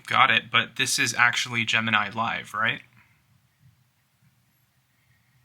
got it, but this is actually Gemini Live, right?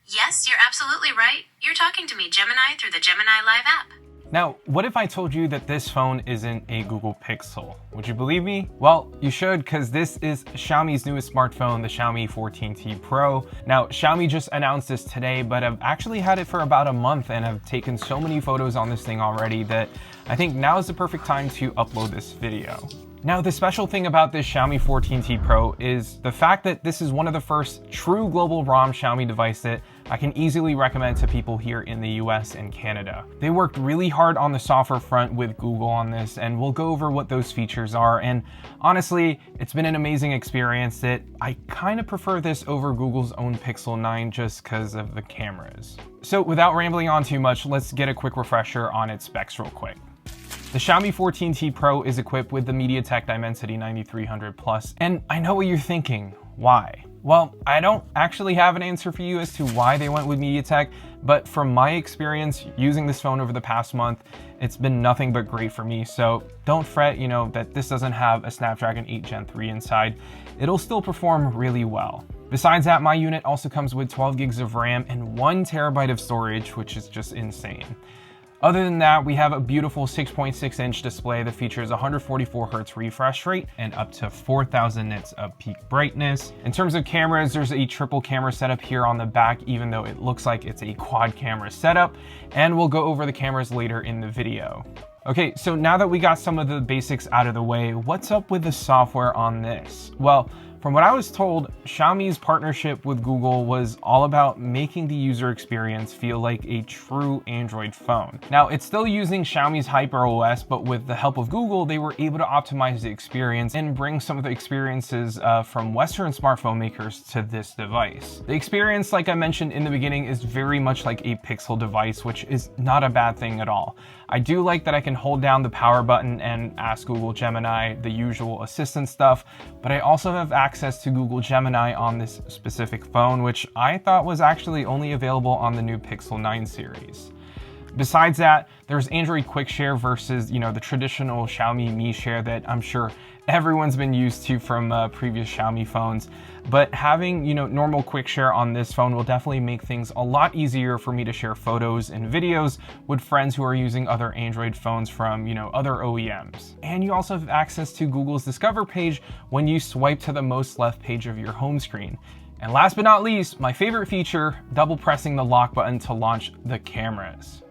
Yes, you're absolutely right. You're talking to me, Gemini, through the Gemini Live app. Now, what if I told you that this phone isn't a Google Pixel? Would you believe me? Well, you should, because this is Xiaomi's newest smartphone, the Xiaomi 14T Pro. Now, Xiaomi just announced this today, but I've actually had it for about a month and I've taken so many photos on this thing already that I think now is the perfect time to upload this video. Now, the special thing about this Xiaomi 14T Pro is the fact that this is one of the first true global ROM Xiaomi device that I can easily recommend to people here in the US and Canada. They worked really hard on the software front with Google on this, and we'll go over what those features are. And honestly, it's been an amazing experience that I kind of prefer this over Google's own Pixel 9 just because of the cameras. So without rambling on too much, let's get a quick refresher on its specs real quick. The Xiaomi 14T Pro is equipped with the MediaTek Dimensity 9300 Plus, and I know what you're thinking, why? Well, I don't actually have an answer for you as to why they went with MediaTek, but from my experience using this phone over the past month, it's been nothing but great for me. So don't fret, that this doesn't have a Snapdragon 8 Gen 3 inside. It'll still perform really well. Besides that, my unit also comes with 12 gigs of RAM and 1 terabyte of storage, which is just insane. Other than that, we have a beautiful 6.6-inch display that features 144 Hz refresh rate and up to 4,000 nits of peak brightness. In terms of cameras, there's a triple camera setup here on the back, even though it looks like it's a quad camera setup, and we'll go over the cameras later in the video. Okay, so now that we got some of the basics out of the way, what's up with the software on this? Well, from what I was told, Xiaomi's partnership with Google was all about making the user experience feel like a true Android phone. Now, it's still using Xiaomi's HyperOS, but with the help of Google, they were able to optimize the experience and bring some of the experiences from Western smartphone makers to this device. The experience, like I mentioned in the beginning, is very much like a Pixel device, which is not a bad thing at all. I do like that I can hold down the power button and ask Google Gemini the usual assistant stuff, but I also have access to Google Gemini on this specific phone, which I thought was actually only available on the new Pixel 9 series. Besides that, there's Android Quick Share versus, the traditional Xiaomi Mi Share that I'm sure everyone's been used to from previous Xiaomi phones. But having, normal Quick Share on this phone will definitely make things a lot easier for me to share photos and videos with friends who are using other Android phones from, other OEMs. And you also have access to Google's Discover page when you swipe to the most left page of your home screen. And last but not least, my favorite feature, double pressing the lock button to launch the cameras.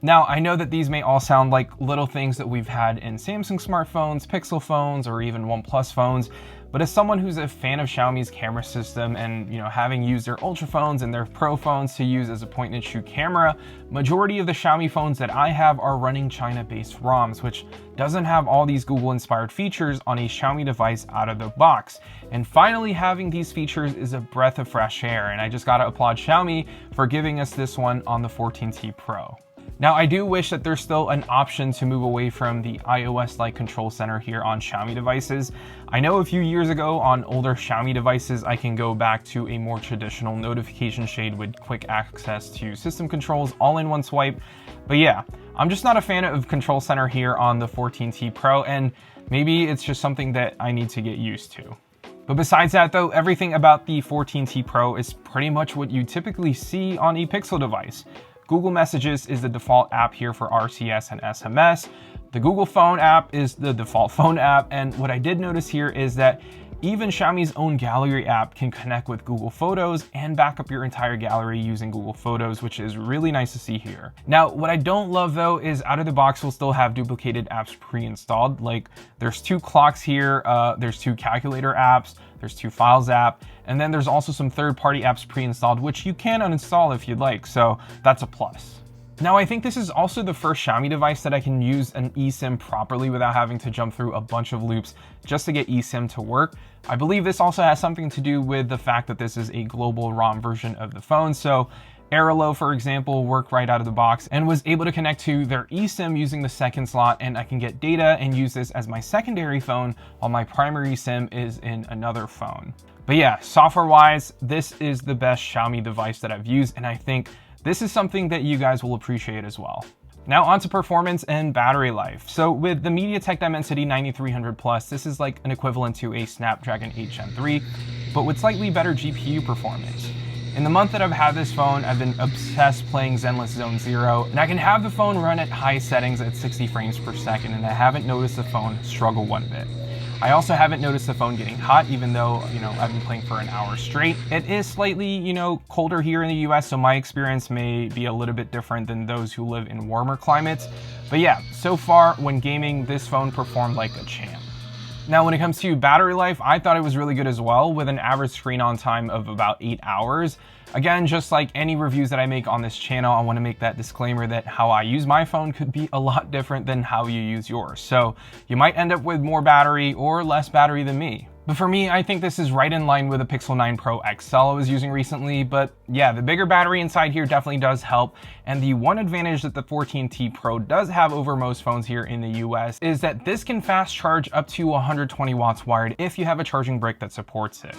Now, I know that these may all sound like little things that we've had in Samsung smartphones, Pixel phones, or even OnePlus phones, but as someone who's a fan of Xiaomi's camera system and, having used their Ultra phones and their Pro phones to use as a point-and-shoot camera, majority of the Xiaomi phones that I have are running China-based ROMs, which doesn't have all these Google-inspired features on a Xiaomi device out of the box. And finally, having these features is a breath of fresh air, and I just gotta applaud Xiaomi for giving us this one on the 14T Pro. Now, I do wish that there's still an option to move away from the iOS-like control center here on Xiaomi devices. I know a few years ago on older Xiaomi devices, I can go back to a more traditional notification shade with quick access to system controls all in one swipe. But yeah, I'm just not a fan of control center here on the 14T Pro, and maybe it's just something that I need to get used to. But besides that though, everything about the 14T Pro is pretty much what you typically see on a Pixel device. Google Messages is the default app here for RCS and SMS. The Google Phone app is the default phone app. And what I did notice here is that even Xiaomi's own gallery app can connect with Google Photos and back up your entire gallery using Google Photos, which is really nice to see here. Now, what I don't love though is out of the box, we'll still have duplicated apps pre-installed. Like there's 2 clocks here, there's 2 calculator apps, there's 2 files app, and then there's also some third-party apps pre-installed, which you can uninstall if you'd like, so that's a plus. Now, I think this is also the first Xiaomi device that I can use an eSIM properly without having to jump through a bunch of loops just to get eSIM to work. I believe this also has something to do with the fact that this is a global ROM version of the phone, so Airalo, for example, worked right out of the box and was able to connect to their eSIM using the second slot, and I can get data and use this as my secondary phone while my primary SIM is in another phone. But yeah, software-wise, this is the best Xiaomi device that I've used, and I think this is something that you guys will appreciate as well. Now onto performance and battery life. So with the MediaTek Dimensity 9300 Plus, this is like an equivalent to a Snapdragon 8 Gen 3, but with slightly better GPU performance. In the month that I've had this phone, I've been obsessed playing Zenless Zone Zero, and I can have the phone run at high settings at 60 frames per second, and I haven't noticed the phone struggle one bit. I also haven't noticed the phone getting hot, even though, I've been playing for an hour straight. It is slightly, colder here in the US, so my experience may be a little bit different than those who live in warmer climates. But yeah, so far when gaming, this phone performed like a champ. Now, when it comes to battery life, I thought it was really good as well, with an average screen on time of about 8 hours. Again, just like any reviews that I make on this channel, I want to make that disclaimer that how I use my phone could be a lot different than how you use yours. So you might end up with more battery or less battery than me. But for me, I think this is right in line with the Pixel 9 Pro XL I was using recently. But yeah, the bigger battery inside here definitely does help. And the one advantage that the 14T Pro does have over most phones here in the US is that this can fast charge up to 120 watts wired if you have a charging brick that supports it.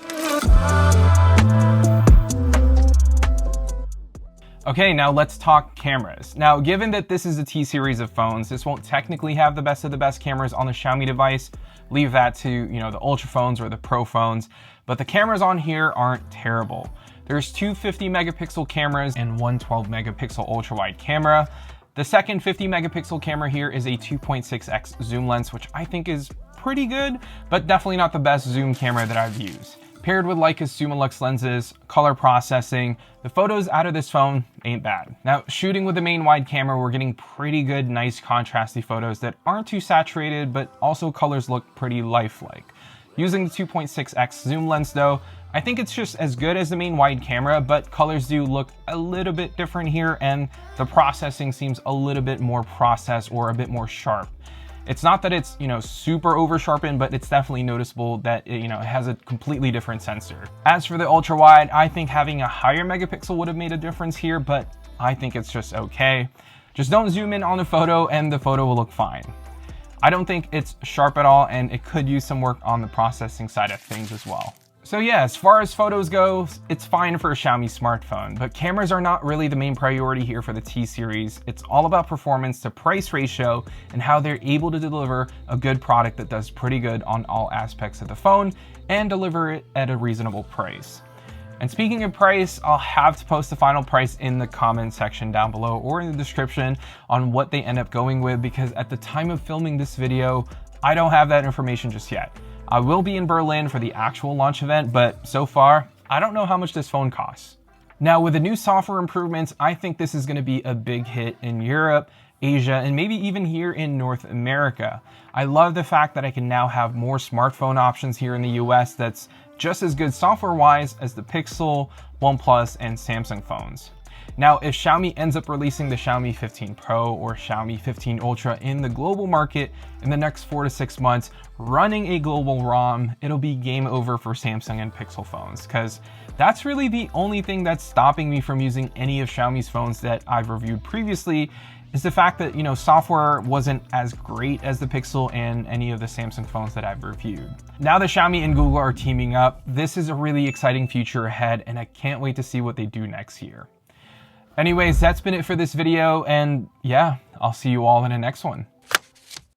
Okay, now let's talk cameras. Now, given that this is a T series of phones, this won't technically have the best of the best cameras on the Xiaomi device. Leave that to, the Ultra phones or the Pro phones. But the cameras on here aren't terrible. There's two 50 megapixel cameras and one 12 megapixel ultra wide camera. The second 50 megapixel camera here is a 2.6x zoom lens, which I think is pretty good, but definitely not the best zoom camera that I've used. Paired with Leica's Summilux lenses, color processing, the photos out of this phone ain't bad. Now, shooting with the main wide camera, we're getting pretty good, nice contrasty photos that aren't too saturated, but also colors look pretty lifelike. Using the 2.6x zoom lens though, I think it's just as good as the main wide camera, but colors do look a little bit different here, and the processing seems a little bit more processed or a bit more sharp. It's not that it's, super over sharpened, but it's definitely noticeable that it has a completely different sensor. As for the ultra wide, I think having a higher megapixel would have made a difference here, but I think it's just okay. Just don't zoom in on the photo and the photo will look fine. I don't think it's sharp at all, and it could use some work on the processing side of things as well. So yeah, as far as photos go, it's fine for a Xiaomi smartphone, but cameras are not really the main priority here for the T series. It's all about performance to price ratio and how they're able to deliver a good product that does pretty good on all aspects of the phone and deliver it at a reasonable price. And speaking of price, I'll have to post the final price in the comment section down below or in the description on what they end up going with, because at the time of filming this video, I don't have that information just yet. I will be in Berlin for the actual launch event, but so far, I don't know how much this phone costs. Now, with the new software improvements, I think this is going to be a big hit in Europe, Asia, and maybe even here in North America. I love the fact that I can now have more smartphone options here in the US that's just as good software-wise as the Pixel, OnePlus, and Samsung phones. Now, if Xiaomi ends up releasing the Xiaomi 15 Pro or Xiaomi 15 Ultra in the global market in the next 4 to 6 months, running a global ROM, it'll be game over for Samsung and Pixel phones, because that's really the only thing that's stopping me from using any of Xiaomi's phones that I've reviewed previously, is the fact that, software wasn't as great as the Pixel and any of the Samsung phones that I've reviewed. Now that Xiaomi and Google are teaming up, this is a really exciting future ahead, and I can't wait to see what they do next year. Anyways, that's been it for this video, and yeah, I'll see you all in the next one.